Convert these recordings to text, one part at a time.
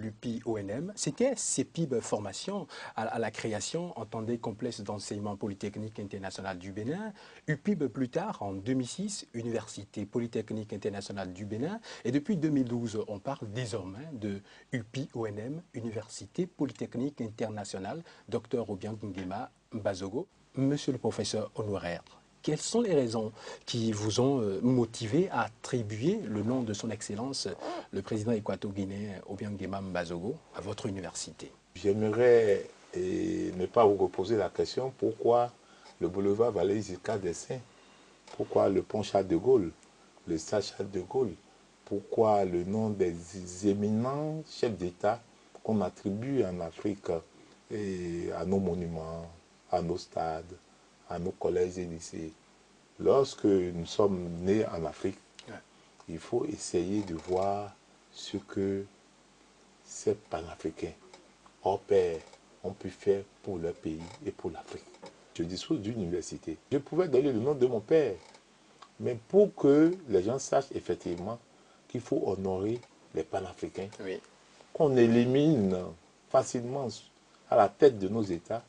l'UPI-ONM, c'était CEPIB Formation à la création, entendez complexe d'enseignement polytechnique international du Bénin, UPIB plus tard en 2006, Université polytechnique internationale du Bénin, et depuis 2012, on parle désormais de UPI-ONM, Université polytechnique internationale, Dr Obiang Nguema Mbazogo. Monsieur le professeur honoraire, quelles sont les raisons qui vous ont motivé à attribuer le nom de son Excellence, le président équato-guinéen Obiang Nguema Mbazogo, à votre université? J'aimerais ne pas vous reposer la question pourquoi le boulevard Valéry Giscard d'Estaing, pourquoi le pont Charles de Gaulle, le stade Charles de Gaulle, pourquoi le nom des éminents chefs d'État qu'on attribue en Afrique et à nos monuments, à nos stades, à nos collèges et lycées. Lorsque nous sommes nés en Afrique, il faut essayer de voir ce que ces panafricains hors pair ont pu faire pour leur pays et pour l'Afrique. Je dispose d'une université. Je pouvais donner le nom de mon père, mais pour que les gens sachent effectivement qu'il faut honorer les panafricains, qu'on élimine facilement à la tête de nos États,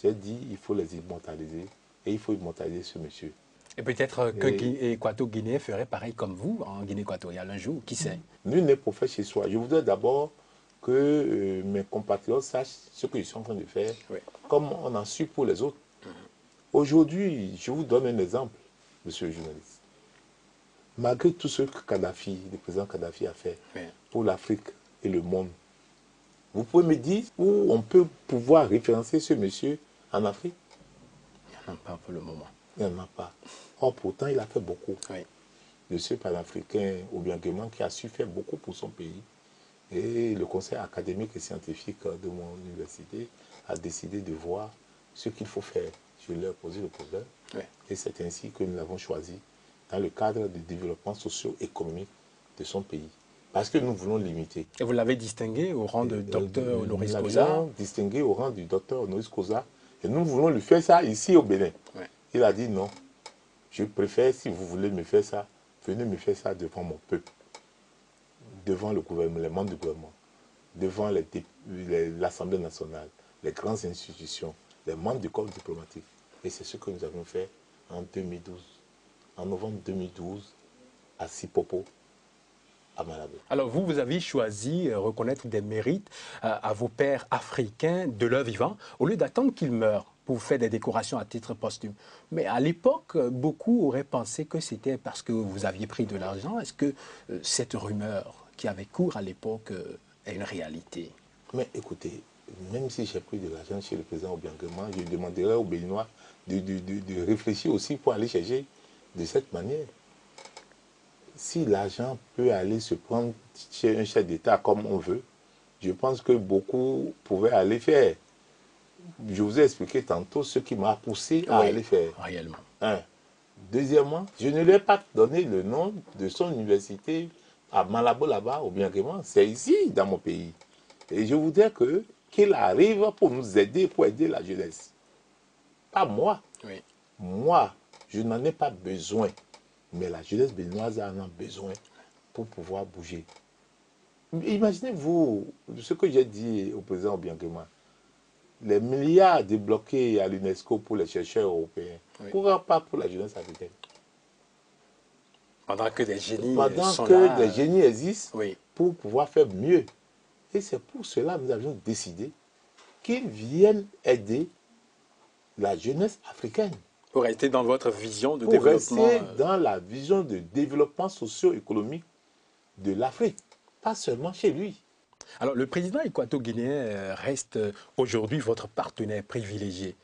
j'ai dit il faut les immortaliser et il faut immortaliser ce monsieur. Et peut-être que l'Équato-Guinée ferait pareil comme vous en Guinée équatoriale un jour, qui sait? Nul n'est prophète chez soi. Je voudrais d'abord que mes compatriotes sachent ce que je suis en train de faire, comme on en suit pour les autres. Aujourd'hui, je vous donne un exemple, monsieur le journaliste. Malgré tout ce que Kadhafi, le président Kadhafi a fait pour l'Afrique et le monde, vous pouvez me dire où on peut pouvoir référencer ce monsieur en Afrique? Il n'y en a pas pour le moment. Il n'y en a pas. Or, pourtant, il a fait beaucoup. De ce panafricain Obiang Nguema qui a su faire beaucoup pour son pays. Et le conseil académique et scientifique de mon université a décidé de voir ce qu'il faut faire. Je leur ai posé le problème. Et c'est ainsi que nous l'avons choisi dans le cadre du développement socio-économique de son pays. Parce que nous voulons limiter. Et vous l'avez distingué au rang de docteur honoris causa? Nous l'avons distingué au rang du docteur honoris causa. Et nous voulons lui faire ça ici au Bénin. Il a dit non. Je préfère, si vous voulez me faire ça, venez me faire ça devant mon peuple, devant le gouvernement, les membres du gouvernement, devant l'Assemblée nationale, les grandes institutions, les membres du corps diplomatique. Et c'est ce que nous avons fait en 2012, en novembre 2012, à Sipopo, à Malabo. Alors vous avez choisi reconnaître des mérites à vos pères africains de leur vivant, au lieu d'attendre qu'ils meurent pour faire des décorations à titre posthume. Mais à l'époque, beaucoup auraient pensé que c'était parce que vous aviez pris de l'argent. Est-ce que cette rumeur qui avait cours à l'époque est une réalité? Mais écoutez, même si j'ai pris de l'argent chez le président Obiang Nguema, je demanderais aux Béninois de réfléchir aussi pour aller chercher de cette manière. Si l'argent peut aller se prendre chez un chef d'État comme on veut, je pense que beaucoup pouvaient aller faire. Je vous ai expliqué tantôt ce qui m'a poussé à aller faire. Réellement. Deuxièmement, je ne lui ai pas donné le nom de son université à Malabo là-bas, au Obiang Nguema. C'est ici, dans mon pays. Et je voudrais qu'il arrive pour nous aider, pour aider la jeunesse. Pas moi. Moi, je n'en ai pas besoin. Mais la jeunesse béninoise en a besoin pour pouvoir bouger. Imaginez-vous ce que j'ai dit au président Obiang Nguema. Les milliards débloqués à l'UNESCO pour les chercheurs européens. Pourquoi pas pour la jeunesse africaine? Pendant que des génies des génies existent pour pouvoir faire mieux. Et c'est pour cela que nous avions décidé qu'ils viennent aider la jeunesse africaine. Pour rester dans votre vision de développement. Pour rester dans la vision de développement socio-économique de l'Afrique. Pas seulement chez lui. Alors, le président équato-guinéen reste aujourd'hui votre partenaire privilégié.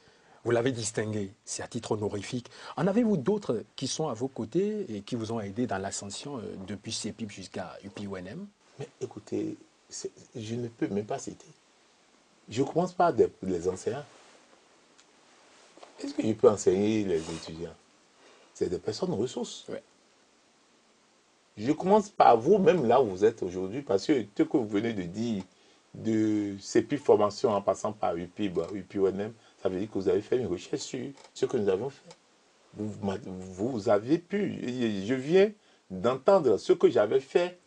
Vous l'avez distingué, c'est à titre honorifique. En avez-vous d'autres qui sont à vos côtés et qui vous ont aidé dans l'ascension depuis CEPIB jusqu'à UPI-ONM? Mais écoutez, je ne peux même pas citer. Je commence par les enseignants. Est-ce que je peux enseigner les étudiants? C'est des personnes ressources. Je commence par vous, même là où vous êtes aujourd'hui, parce que ce que vous venez de dire, de CEPIB formation en passant par UPIB, UPI-ONM, ça veut dire que vous avez fait une recherche sur ce que nous avons fait. Vous avez pu, je viens d'entendre ce que j'avais fait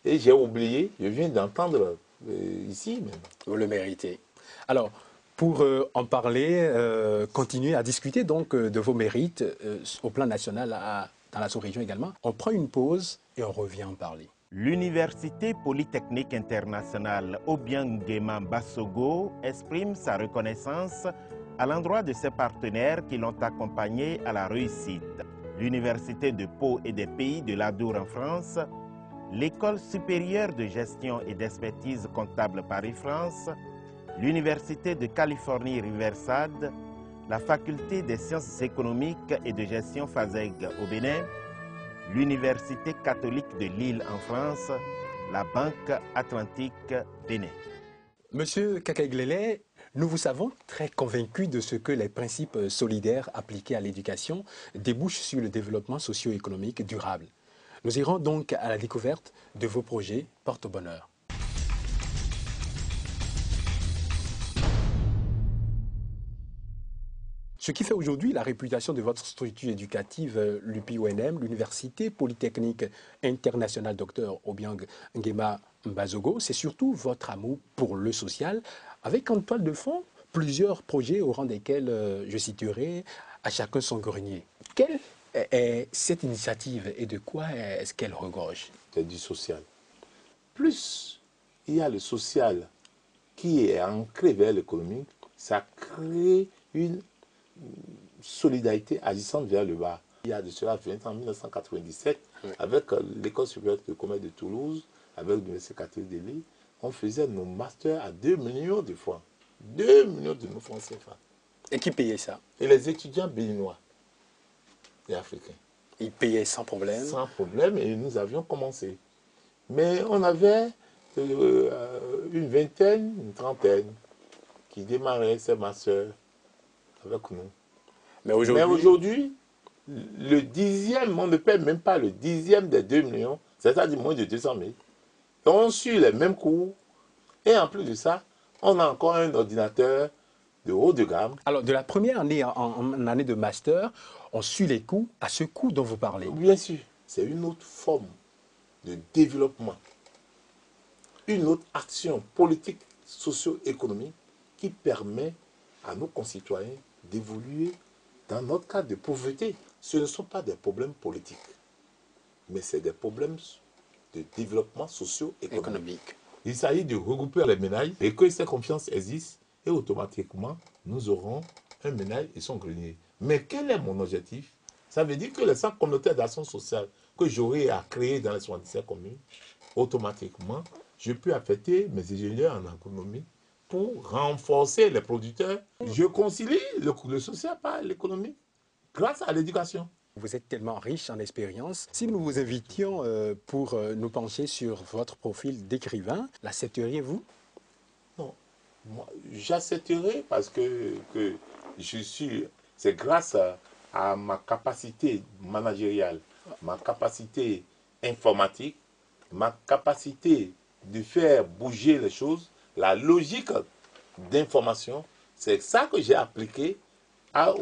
et j'ai oublié, je viens d'entendre ici même. Vous le méritez. Alors, pour en parler, continuer à discuter donc de vos mérites au plan national, dans la sous-région également, on prend une pause et on revient en parler. L'Université polytechnique internationale Obiang Nguema Mbasogo exprime sa reconnaissance à l'endroit de ses partenaires qui l'ont accompagné à la réussite. L'Université de Pau et des Pays de l'Adour en France, l'École supérieure de gestion et d'expertise comptable Paris-France, l'Université de Californie Riverside, la Faculté des sciences économiques et de gestion FASEG au Bénin, l'Université catholique de Lille en France, la Banque Atlantique Bénin. Monsieur Kakaï, nous vous savons très convaincu de ce que les principes solidaires appliqués à l'éducation débouchent sur le développement socio-économique durable. Nous irons donc à la découverte de vos projets porte-bonheur. Ce qui fait aujourd'hui la réputation de votre structure éducative, l'UPONM, l'Université polytechnique internationale Dr Obiang Nguema Mbasogo, c'est surtout votre amour pour le social, avec en toile de fond plusieurs projets au rang desquels je citerai à chacun son grenier. Quelle est cette initiative et de quoi est-ce qu'elle regorge? C'est du social. Plus il y a le social qui est ancré vers l'économique, ça crée une solidarité agissante vers le bas. Il y a de cela 20 ans, en 1997, avec l'École supérieure de commerce de Toulouse, avec l'Université catholique de Lille, on faisait nos masters à 2 millions de francs. 2 millions de nos francs CFA. Et qui payait ça? Et les étudiants béninois et africains. Ils payaient sans problème? Sans problème, et nous avions commencé. Mais on avait une vingtaine, une trentaine qui démarraient ces masters avec nous. Mais aujourd'hui, le dixième, on ne paie même pas le dixième des 2 millions, c'est-à-dire moins de 200 000. On suit les mêmes cours, et en plus de ça, on a encore un ordinateur de haut de gamme. Alors, de la première année en année de master, on suit les coûts à ce coût dont vous parlez. Bien sûr, c'est une autre forme de développement, une autre action politique, socio-économique qui permet à nos concitoyens d'évoluer dans notre cas de pauvreté. Ce ne sont pas des problèmes politiques, mais c'est des problèmes de développement socio-économique. Il s'agit de regrouper les ménages et que cette confiance existe et automatiquement, nous aurons un ménage et son grenier. Mais quel est mon objectif? Ça veut dire que les centres communautaires d'action sociale que j'aurai à créer dans les 77 communes, automatiquement, je peux affecter mes ingénieurs en agronomie pour renforcer les producteurs. Je concilie le social par l'économie grâce à l'éducation. Vous êtes tellement riche en expérience. Si nous vous invitions pour nous pencher sur votre profil d'écrivain, l'accepteriez-vous? Non, moi j'accepterai parce que c'est grâce à ma capacité managériale, ma capacité informatique, ma capacité de faire bouger les choses, la logique d'information, c'est ça que j'ai appliqué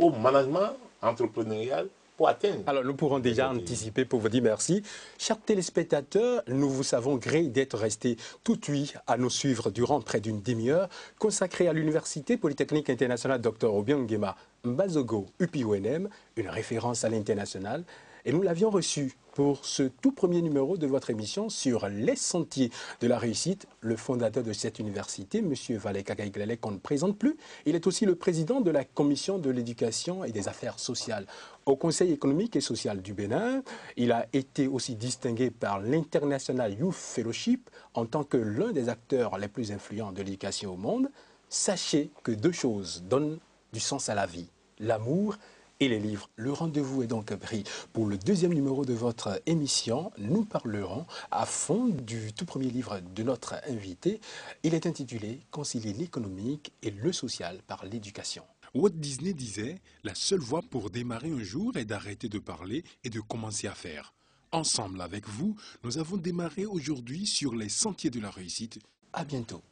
au management entrepreneurial pour atteindre. Alors, nous pourrons déjà anticiper pour vous dire merci. Chers téléspectateurs, nous vous savons gré d'être restés tout oui à nous suivre durant près d'une demi-heure, consacrée à l'Université polytechnique internationale Dr Obiang Nguema Mbasogo, UPONM, une référence à l'international. Et nous l'avions reçu pour ce tout premier numéro de votre émission sur les sentiers de la réussite. Le fondateur de cette université, M. Valé Kakaï, qu'on ne présente plus, il est aussi le président de la Commission de l'éducation et des affaires sociales au Conseil économique et social du Bénin. Il a été aussi distingué par l'International Youth Fellowship en tant que l'un des acteurs les plus influents de l'éducation au monde. Sachez que deux choses donnent du sens à la vie, l'amour et les livres. Le rendez-vous est donc pris pour le deuxième numéro de votre émission. Nous parlerons à fond du tout premier livre de notre invité. Il est intitulé « Concilier l'économique et le social par l'éducation ». Walt Disney disait « La seule voie pour démarrer un jour est d'arrêter de parler et de commencer à faire ». Ensemble avec vous, nous avons démarré aujourd'hui sur les sentiers de la réussite. À bientôt.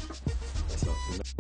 Merci.